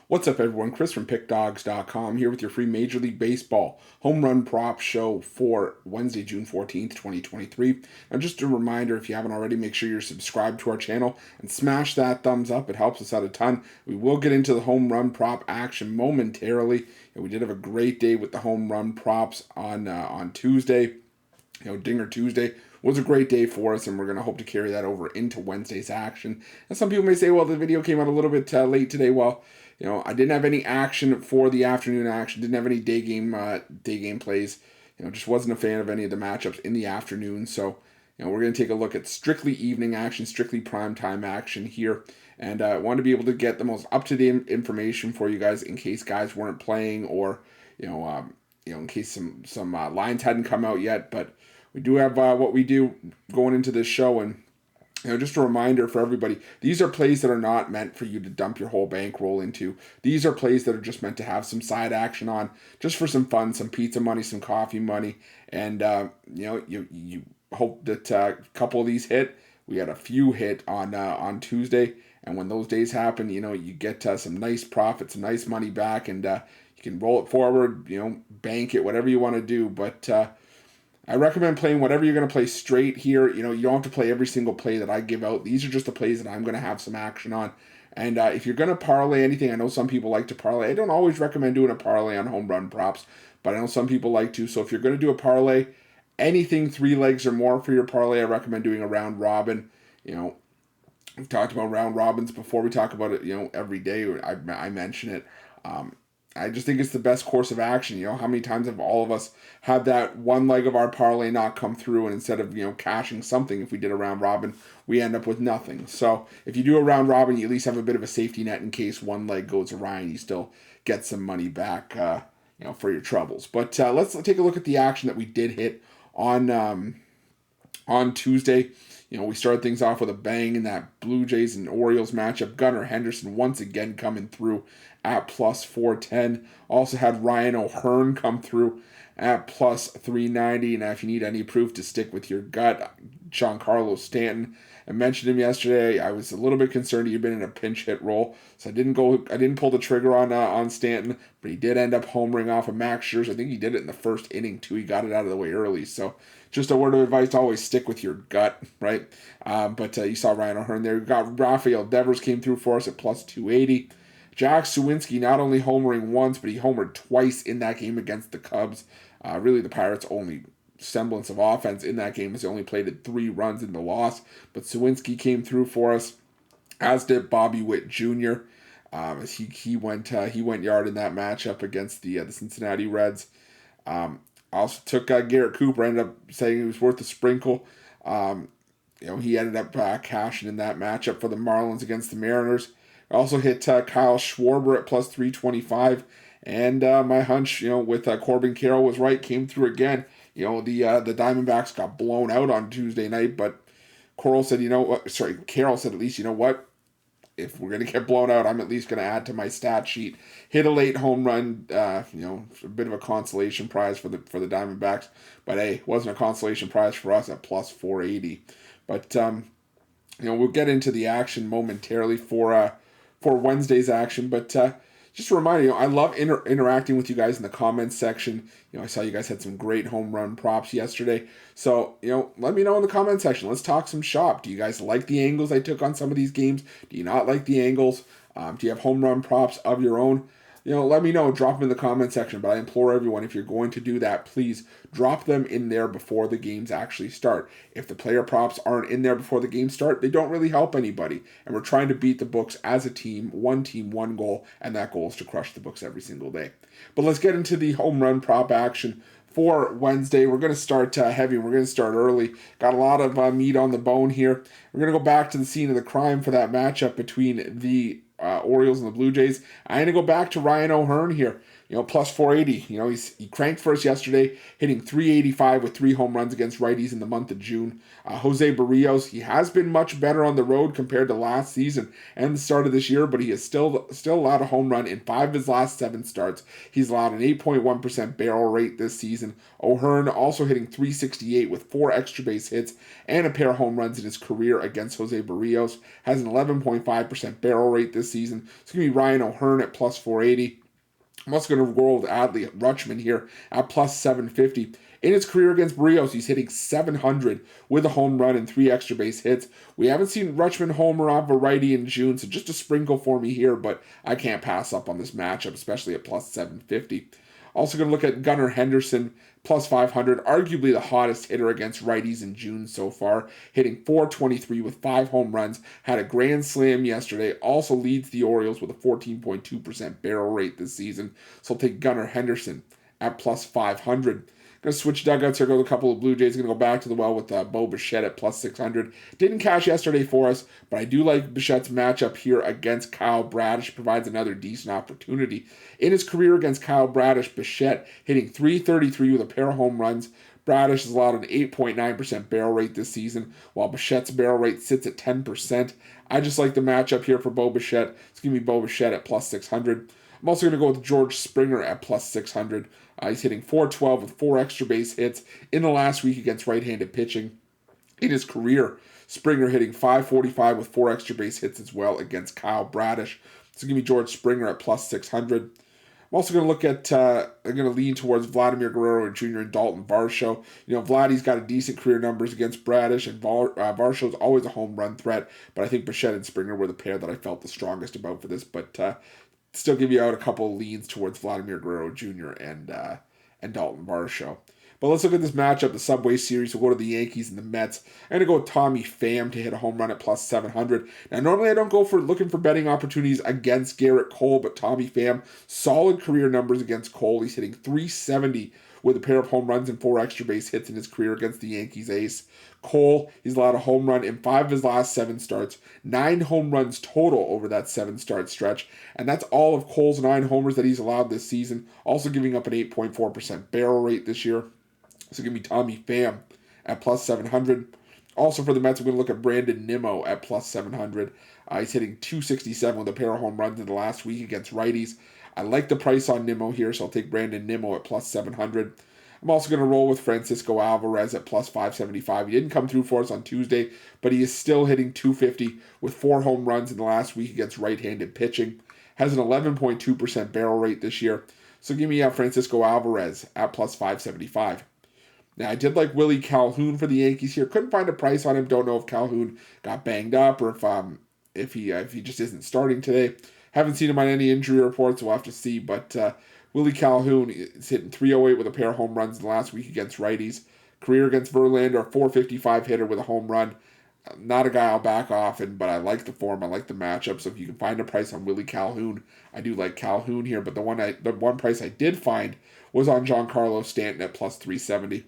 What's up, everyone? Chris from Pickdawgz.com here with your free Major League Baseball home run prop show for Wednesday, June 14th, 2023. And just a reminder, if you haven't already, make sure you're subscribed to our channel and smash that thumbs up. It helps us out a ton. We will get into the home run prop action momentarily. We did have a great day with the home run props on Tuesday. Dinger Tuesday was a great day for us, and we're going to hope to carry that over into Wednesday's action. And some people may say, well, the video came out a little bit late today. Well, I didn't have any action for the afternoon action. Didn't have any day game plays. Just wasn't a fan of any of the matchups in the afternoon. So, we're going to take a look at strictly evening action, strictly primetime action here. And I want to be able to get the most up-to-date information for you guys in case guys weren't playing or, in case some lines hadn't come out yet. But we do have what we do going into this show, and just a reminder for everybody, these are plays that are not meant for you to dump your whole bankroll into. These are plays that are just meant to have some side action on, just for some fun, some pizza money, some coffee money, and you hope that a couple of these hit. We had a few hit on Tuesday, and when those days happen, you get some nice profit, some nice money back, and you can roll it forward, bank it, whatever you want to do, but. I recommend playing whatever you're going to play straight here. You don't have to play every single play that I give out. These are just the plays that I'm going to have some action on. And if you're going to parlay anything, I know some people like to parlay. I don't always recommend doing a parlay on home run props, but I know some people like to. So if you're going to do a parlay, anything 3 legs or more for your parlay, I recommend doing a round robin. We've talked about round robins before. We talk about it, every day. I mention it. I just think it's the best course of action. How many times have all of us had that one leg of our parlay not come through, and instead of, cashing something, if we did a round robin, we end up with nothing. So if you do a round robin, you at least have a bit of a safety net in case one leg goes awry and you still get some money back, for your troubles. But let's take a look at the action that we did hit on Tuesday. We started things off with a bang in that Blue Jays and Orioles matchup. Gunnar Henderson once again coming through at plus 410. Also had Ryan O'Hearn come through at plus 390. Now, if you need any proof to stick with your gut, Giancarlo Stanton. I mentioned him yesterday. I was a little bit concerned he'd been in a pinch hit role, so I didn't pull the trigger on Stanton, but he did end up homering off of Max Scherzer. I think he did it in the first inning too. He got it out of the way early. So just a word of advice to always stick with your gut, right? But you saw Ryan O'Hearn there. We got Rafael Devers came through for us at plus 280. Jack Suwinski not only homering once, but he homered twice in that game against the Cubs. Really, the Pirates' only semblance of offense in that game is they only played at 3 runs in the loss. But Suwinski came through for us, as did Bobby Witt Jr. He went yard in that matchup against the Cincinnati Reds. Also took Garrett Cooper, ended up saying he was worth a sprinkle. He ended up cashing in that matchup for the Marlins against the Mariners. Also hit Kyle Schwarber at plus 325. And my hunch, with Corbin Carroll was right, came through again. The Diamondbacks got blown out on Tuesday night, but Carroll said, at least, if we're going to get blown out, I'm at least going to add to my stat sheet. Hit a late home run, a bit of a consolation prize for the Diamondbacks. But, hey, it wasn't a consolation prize for us at plus 480. But, we'll get into the action momentarily for Wednesday's action. But just a reminder, I love interacting with you guys in the comments section. I saw you guys had some great home run props yesterday. So, let me know in the comment section. Let's talk some shop. Do you guys like the angles I took on some of these games? Do you not like the angles? Do you have home run props of your own? Let me know. Drop them in the comment section. But I implore everyone, if you're going to do that, please drop them in there before the games actually start. If the player props aren't in there before the games start, they don't really help anybody. And we're trying to beat the books as a team, one goal, and that goal is to crush the books every single day. But let's get into the home run prop action for Wednesday. We're going to start heavy. We're going to start early. Got a lot of meat on the bone here. We're going to go back to the scene of the crime for that matchup between the Orioles and the Blue Jays. I'm going to go back to Ryan O'Hearn here. plus 480. He cranked for us yesterday, hitting 385 with 3 home runs against righties in the month of June. Jose Barrios, he has been much better on the road compared to last season and the start of this year, but he has still allowed a home run in 5 of his last 7 starts. He's allowed an 8.1% barrel rate this season. O'Hearn also hitting 368 with 4 extra base hits and a pair of home runs in his career against Jose Barrios. Has an 11.5% barrel rate this season. It's going to be Ryan O'Hearn at plus 480. I'm also going to roll with Adley Rutschman here at plus 750. In his career against Barrios, he's hitting 700 with a home run and 3 extra base hits. We haven't seen Rutschman homer off a righty in June, so just a sprinkle for me here, but I can't pass up on this matchup, especially at plus 750. Also going to look at Gunnar Henderson, plus 500, arguably the hottest hitter against righties in June so far, hitting 423 with 5 home runs, had a grand slam yesterday, also leads the Orioles with a 14.2% barrel rate this season. So I'll take Gunnar Henderson at plus 500. Going to switch dugouts here, go with a couple of Blue Jays. Going to go back to the well with Bo Bichette at plus 600. Didn't cash yesterday for us, but I do like Bichette's matchup here against Kyle Bradish. Provides another decent opportunity. In his career against Kyle Bradish, Bichette hitting 333 with a pair of home runs. Bradish has allowed an 8.9% barrel rate this season, while Bichette's barrel rate sits at 10%. I just like the matchup here for Bo Bichette. It's going to be Bo Bichette at plus 600. I'm also going to go with George Springer at plus 600. He's hitting 412 with 4 extra base hits in the last week against right-handed pitching. In his career, Springer hitting 545 with 4 extra base hits as well against Kyle Bradish. So give me George Springer at plus 600. I'm also going to look at, I'm going to lean towards Vladimir Guerrero Jr. and Dalton Varsho. Vladdy's got a decent career numbers against Bradish, and Varsho's always a home run threat, but I think Bichette and Springer were the pair that I felt the strongest about for this, but still give you out a couple of leans towards Vladimir Guerrero Jr. and Dalton Varsho. But let's look at this matchup, the Subway Series. We'll go to the Yankees and the Mets. I'm going to go with Tommy Pham to hit a home run at plus 700. Now, normally I don't go for looking for betting opportunities against Garrett Cole, but Tommy Pham, solid career numbers against Cole. He's hitting 370 with a pair of home runs and 4 extra base hits in his career against the Yankees ace. Cole, he's allowed a home run in 5 of his last 7 starts, 9 home runs total over that 7-start stretch, and that's all of Cole's 9 homers that he's allowed this season, also giving up an 8.4% barrel rate this year. So give me Tommy Pham at plus 700. Also for the Mets, we're going to look at Brandon Nimmo at plus 700. He's hitting 267 with a pair of home runs in the last week against righties. I like the price on Nimmo here, so I'll take Brandon Nimmo at plus 700. I'm also going to roll with Francisco Alvarez at plus 575. He didn't come through for us on Tuesday, but he is still hitting 250 with 4 home runs in the last week against right-handed pitching. Has an 11.2% barrel rate this year. So give me Francisco Alvarez at plus 575. Now, I did like Willie Calhoun for the Yankees here. Couldn't find a price on him. Don't know if Calhoun got banged up or if he just isn't starting today. Haven't seen him on any injury reports. We'll have to see. But Willie Calhoun is hitting 308 with a pair of home runs in the last week against righties. Career against Verlander, a 455 hitter with a home run. Not a guy I'll back often, but I like the form. I like the matchup. So if you can find a price on Willie Calhoun, I do like Calhoun here. But the one price I did find was on Giancarlo Stanton at plus 370.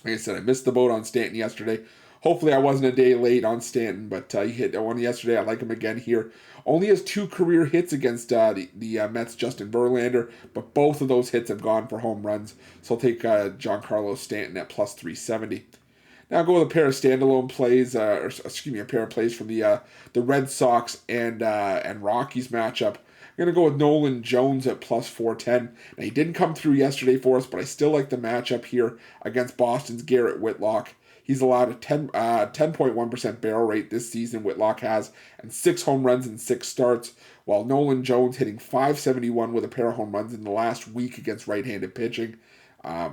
Like I said, I missed the boat on Stanton yesterday. Hopefully I wasn't a day late on Stanton, but he hit one yesterday. I like him again here. Only has 2 career hits against the Mets' Justin Verlander, but both of those hits have gone for home runs. So I'll take Giancarlo Stanton at plus 370. Now I'll go with a pair of standalone plays, a pair of plays from the Red Sox and Rockies matchup. I'm going to go with Nolan Jones at plus 410. Now, he didn't come through yesterday for us, but I still like the matchup here against Boston's Garrett Whitlock. He's allowed a 10.1% barrel rate this season, Whitlock has, and 6 home runs in 6 starts, while Nolan Jones hitting 571 with a pair of home runs in the last week against right-handed pitching. I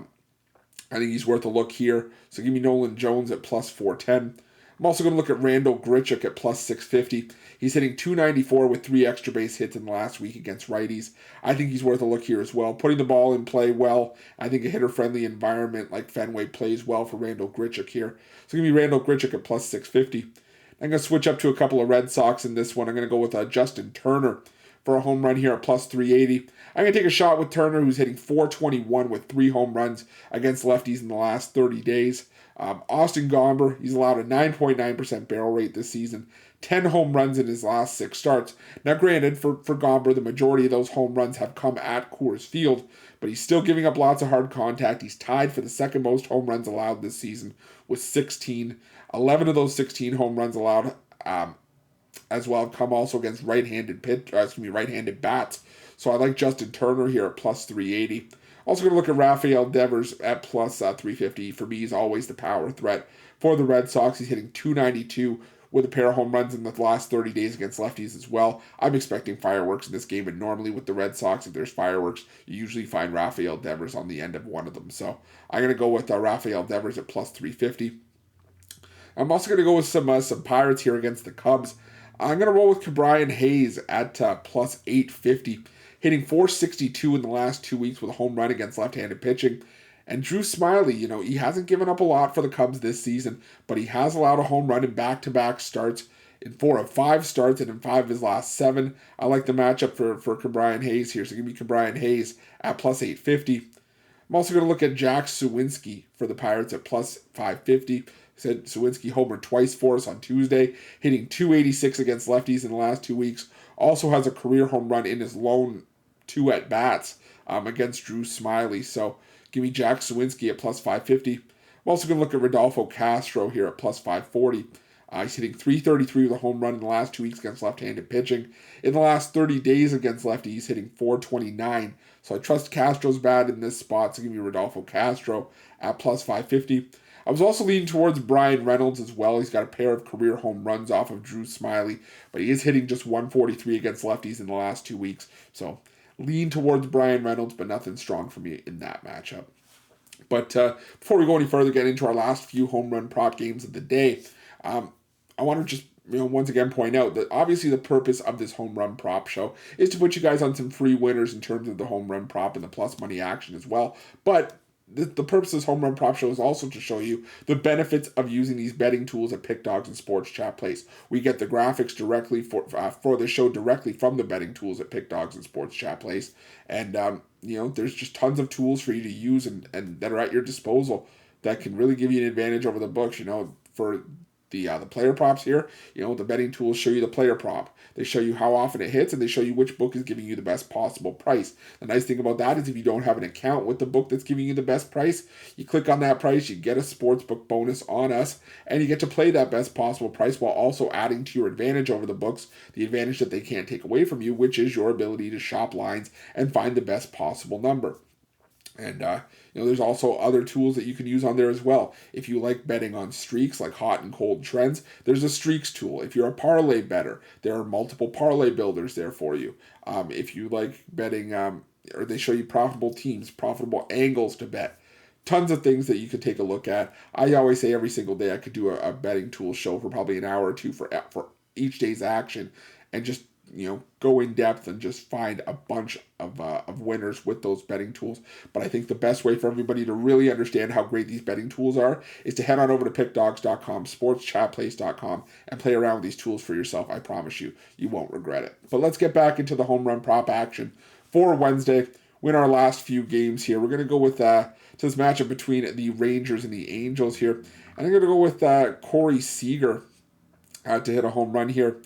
think he's worth a look here. So give me Nolan Jones at plus 410. I'm also going to look at Randall Grichuk at plus 650. He's hitting 294 with 3 extra base hits in the last week against righties. I think he's worth a look here as well. Putting the ball in play well. I think a hitter-friendly environment like Fenway plays well for Randall Grichuk here. So give me Randall Grichuk at plus 650. I'm going to switch up to a couple of Red Sox in this one. I'm going to go with Justin Turner for a home run here at plus 380. I'm going to take a shot with Turner, who's hitting 421 with 3 home runs against lefties in the last 30 days. Austin Gomber, he's allowed a 9.9% barrel rate this season, 10 home runs in his last 6 starts. Now, granted, for Gomber, the majority of those home runs have come at Coors Field, but he's still giving up lots of hard contact. He's tied for the second most home runs allowed this season with 16. 11 of those 16 home runs allowed as well come also against right-handed bats. So I like Justin Turner here at plus 380. Also going to look at Rafael Devers at plus 350. For me, he's always the power threat for the Red Sox. He's hitting 292 with a pair of home runs in the last 30 days against lefties as well. I'm expecting fireworks in this game, and normally with the Red Sox, if there's fireworks, you usually find Rafael Devers on the end of one of them. So I'm going to go with Rafael Devers at plus 350. I'm also going to go with some Pirates here against the Cubs. I'm going to roll with Brian Hayes at plus 850, hitting 462 in the last 2 weeks with a home run against left-handed pitching. And Drew Smyly, he hasn't given up a lot for the Cubs this season, but he has allowed a home run in back-to-back starts in 4 of 5 starts and in 5 of his last 7. I like the matchup for Brian Hayes here, so give me Brian Hayes at plus 850. I'm also going to look at Jack Suwinski for the Pirates at plus 550. Said Suwinski homered twice for us on Tuesday, hitting 286 against lefties in the last 2 weeks. Also has a career home run in his lone 2 at-bats against Drew Smyly. So give me Jack Suwinski at plus 550. I'm also going to look at Rodolfo Castro here at plus 540. He's hitting 333 with a home run in the last 2 weeks against left-handed pitching. In the last 30 days against lefties, he's hitting 429. So I trust Castro's bat in this spot, so give me Rodolfo Castro at plus 550. I was also leaning towards Brian Reynolds as well. He's got a pair of career home runs off of Drew Smyly, but he is hitting just 143 against lefties in the last 2 weeks. So lean towards Brian Reynolds, but nothing strong for me in that matchup. But before we go any further, get into our last few home run prop games of the day, I want to just once again point out that obviously the purpose of this home run prop show is to put you guys on some free winners in terms of the home run prop and the plus money action as well. But the purpose of this home run prop show is also to show you the benefits of using these betting tools at Pickdawgz and Sports Chat Place. We get the graphics directly for the show directly from the betting tools at Pickdawgz and Sports Chat Place. And, there's just tons of tools for you to use and that are at your disposal that can really give you an advantage over the books. For the player props here, the betting tools show you the player prop. They show you how often it hits, and they show you which book is giving you the best possible price. The nice thing about that is if you don't have an account with the book that's giving you the best price, you click on that price, you get a sportsbook bonus on us, and you get to play that best possible price while also adding to your advantage over the books, the advantage that they can't take away from you, which is your ability to shop lines and find the best possible number. And, there's also other tools that you can use on there as well. If you like betting on streaks, like hot and cold trends, there's a streaks tool. If you're a parlay bettor, there are multiple parlay builders there for you. If you like betting, or they show you profitable teams, profitable angles to bet. Tons of things that you could take a look at. I always say every single day I could do a betting tool show for probably an hour or two for each day's action and just go in depth and just find a bunch of winners with those betting tools. But I think the best way for everybody to really understand how great these betting tools are is to head on over to pickdawgz.com, sportschatplace.com, and play around with these tools for yourself. I promise you, you won't regret it. But let's get back into the home run prop action for Wednesday. Win our last few games here. We're going to go with to this matchup between the Rangers and the Angels here. And I'm going to go with Corey Seager to hit a home run here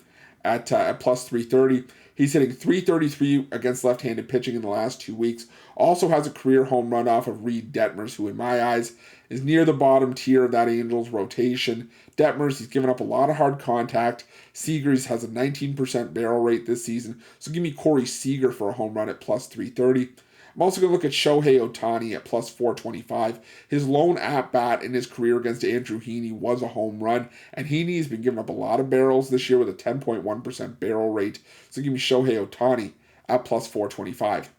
at plus 330. He's hitting 333 against left-handed pitching in the last 2 weeks. Also has a career home run off of Reed Detmers, who in my eyes is near the bottom tier of that Angels rotation. Detmers, he's given up a lot of hard contact. Seager's has a 19% barrel rate this season. So give me Corey Seager for a home run at plus 330. I'm also going to look at Shohei Ohtani at plus 425. His lone at-bat in his career against Andrew Heaney was a home run, and Heaney has been giving up a lot of barrels this year with a 10.1% barrel rate. So give me Shohei Ohtani at plus 425.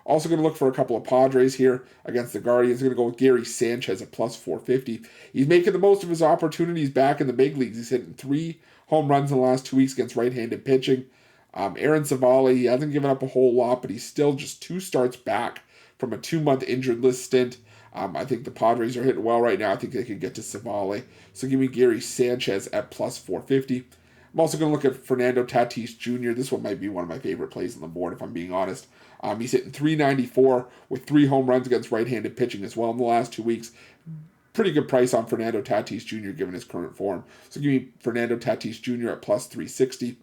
Also going to look for a couple of Padres here against the Guardians. I'm going to go with Gary Sanchez at plus 450. He's making the most of his opportunities back in the big leagues. He's hitting 3 home runs in the last 2 weeks against right-handed pitching. Aaron Savali, he hasn't given up a whole lot, but he's still just 2 starts back from a 2-month injured list stint. I think the Padres are hitting well right now. I think they can get to Savali. So give me Gary Sanchez at plus 450. I'm also going to look at Fernando Tatis Jr. This one might be one of my favorite plays on the board, if I'm being honest. He's hitting 394 with 3 home runs against right-handed pitching as well in the last 2 weeks. pretty good price on Fernando Tatis Jr. given his current form. So give me Fernando Tatis Jr. at plus 360.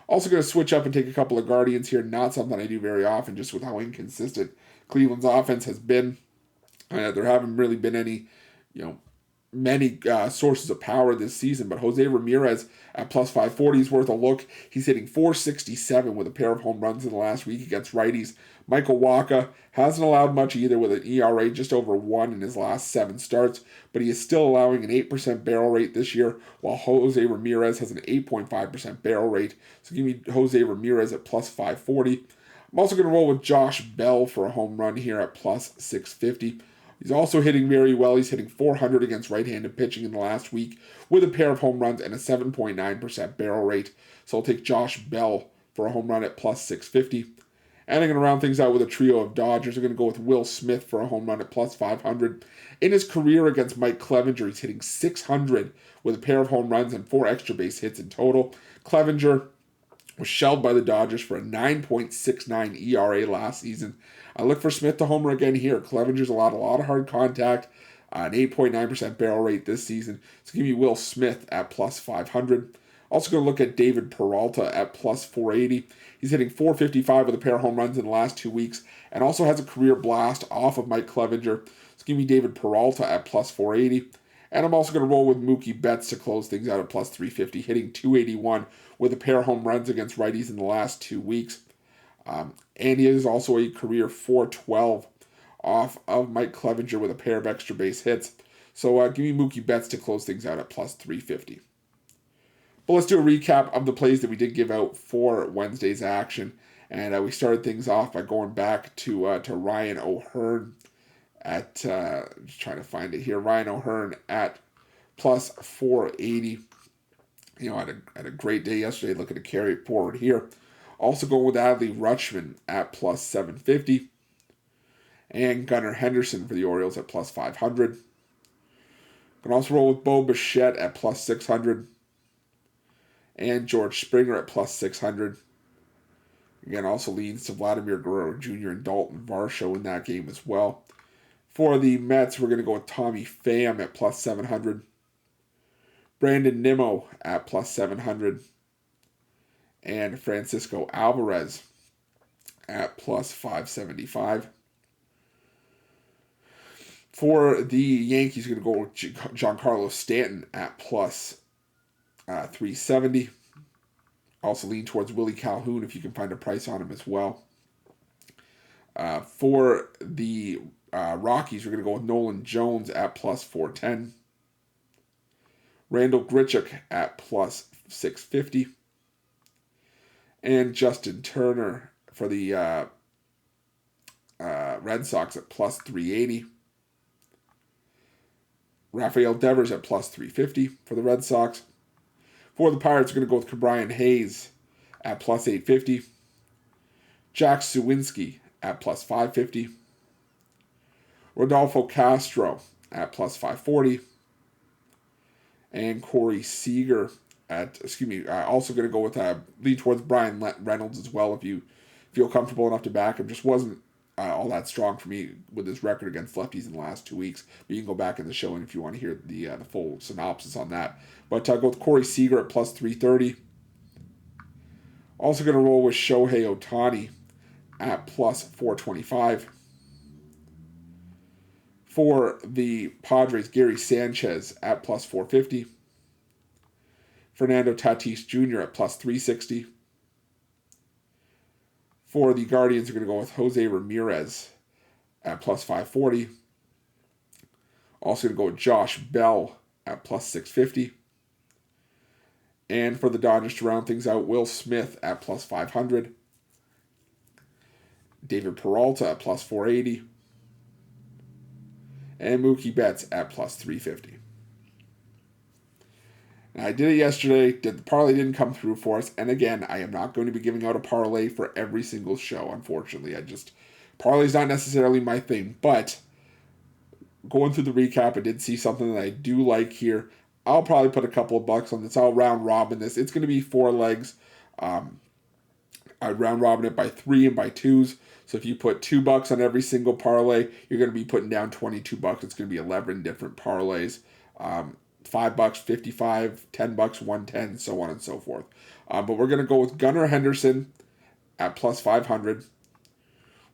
Also going to switch up and take a couple of Guardians here. Not something I do very often, just with how inconsistent Cleveland's offense has been. There haven't really been any, many sources of power this season, but Jose Ramirez at plus 540 is worth a look. He's hitting 467 with a pair of home runs in the last week against righties. Michael Wacha hasn't allowed much either with an ERA just over 1 in his last 7 starts, but he is still allowing an 8% barrel rate this year, while Jose Ramirez has an 8.5% barrel rate. So give me Jose Ramirez at plus 540. I'm also going to roll with Josh Bell for a home run here at plus 650. He's also hitting very well. He's hitting 400 against right-handed pitching in the last week with a pair of home runs and a 7.9% barrel rate. So I'll take Josh Bell for a home run at plus 650. And I'm going to round things out with a trio of Dodgers. I'm going to go with Will Smith for a home run at plus 500. In his career against Mike Clevinger, he's hitting 600 with a pair of home runs and 4 extra base hits in total. Clevinger was shelled by the Dodgers for a 9.69 ERA last season. I look for Smith to homer again here. Clevenger's allowed a lot of hard contact, an 8.9% barrel rate this season. So give me Will Smith at plus 500. Also going to look at David Peralta at plus 480. He's hitting 455 with a pair of home runs in the last 2 weeks and also has a career blast off of Mike Clevinger. So give me David Peralta at plus 480. And I'm also going to roll with Mookie Betts to close things out at plus 350, hitting 281 with a pair of home runs against righties in the last 2 weeks. And he is also a career 412 off of Mike Clevinger with a pair of extra base hits. So give me Mookie Betts to close things out at plus 350. But let's do a recap of the plays that we did give out for Wednesday's action. And we started things off by going back to Ryan O'Hearn at, just trying to find it here, Ryan O'Hearn at plus 480. Had a great day yesterday, looking to carry it forward here. Also going with Adley Rutschman at plus 750. And Gunnar Henderson for the Orioles at plus 500. Can also roll with Bo Bichette at plus 600. And George Springer at plus 600. Again, also leads to Vladimir Guerrero Jr. and Dalton Varsho in that game as well. For the Mets, we're going to go with Tommy Pham at plus 700. Brandon Nimmo at plus 700. And Francisco Alvarez at plus 575. For the Yankees, we're going to go with Giancarlo Stanton at plus 370. Also lean towards Willie Calhoun if you can find a price on him as well. For the Rockies, we're going to go with Nolan Jones at plus 410. Randall Grichuk at plus 650. And Justin Turner for the Red Sox at plus 380. Rafael Devers at plus 350 for the Red Sox. For the Pirates, we're going to go with Ke'Bryan Hayes at plus 850. Jack Suwinski at plus 550. Rodolfo Castro at plus 540. And Corey Seager also going to go with lean towards Brian Reynolds as well if you feel comfortable enough to back him. Just wasn't all that strong for me with his record against lefties in the last 2 weeks. But you can go back in the show and if you want to hear the full synopsis on that. But go with Corey Seager at plus 330. Also going to roll with Shohei Ohtani at plus 425. For the Padres, Gary Sanchez at plus 450. Fernando Tatis Jr. at plus 360. For the Guardians, we're going to go with Jose Ramirez at plus 540. Also going to go with Josh Bell at plus 650. And for the Dodgers to round things out, Will Smith at plus 500. David Peralta at plus 480. And Mookie Betts at plus 350. Now, I did it yesterday. The parlay didn't come through for us. And again, I am not going to be giving out a parlay for every single show, unfortunately. Parlay's not necessarily my thing. But going through the recap, I did see something that I do like here. I'll probably put a couple of bucks on this. I'll round robin this. It's going to be 4 legs. I'd round robin it by 3 and by 2s. So if you put $2 on every single parlay, you're going to be putting down $22. It's going to be 11 different parlays. $5, 55, $10, 110, so on and so forth. But we're going to go with Gunnar Henderson at plus 500.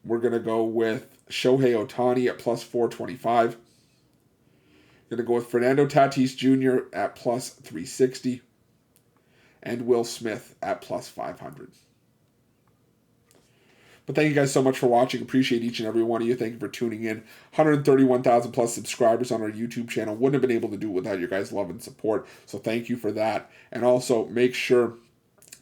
We're going to go with Shohei Ohtani at plus 425. Going to go with Fernando Tatis Jr. at plus 360. And Will Smith at plus 500. But thank you guys so much for watching. Appreciate each and every one of you. Thank you for tuning in. 131,000 plus subscribers on our YouTube channel. Wouldn't have been able to do it without your guys' love and support. So thank you for that. And also make sure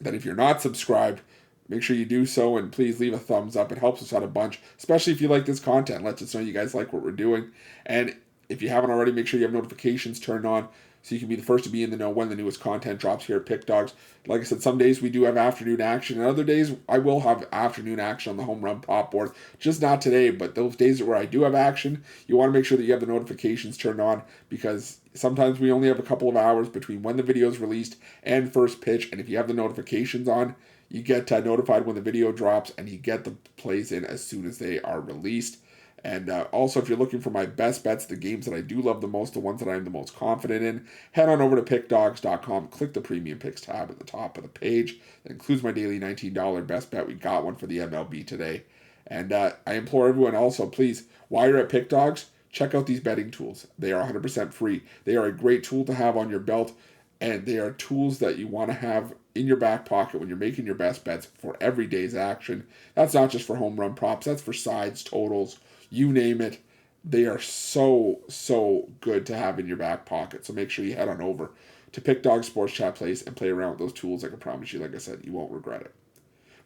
that if you're not subscribed, make sure you do so. And please leave a thumbs up. It helps us out a bunch, especially if you like this content. Lets us know you guys like what we're doing. And if you haven't already, make sure you have notifications turned on so you can be the first to be in the know when the newest content drops here at Pickdawgz. Like I said, some days we do have afternoon action, and other days I will have afternoon action on the home run pop board. Just not today, but those days where I do have action, you want to make sure that you have the notifications turned on, because sometimes we only have a couple of hours between when the video is released and first pitch, and if you have the notifications on, you get notified when the video drops, and you get the plays in as soon as they are released. And also, if you're looking for my best bets, the games that I do love the most, the ones that I'm the most confident in, head on over to Pickdawgz.com, click the Premium Picks tab at the top of the page. That includes my daily $19 best bet. We got one for the MLB today. And I implore everyone also, please, while you're at Pickdawgz, check out these betting tools. They are 100% free. They are a great tool to have on your belt, and they are tools that you want to have in your back pocket when you're making your best bets for every day's action. That's not just for home run props. That's for sides, totals, you name it. They are so good to have in your back pocket. So make sure you head on over to Pickdawgz Sports Chat Place and play around with those tools. I can promise you, like I said, you won't regret it.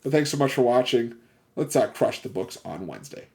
But thanks so much for watching. Let's crush the books on Wednesday.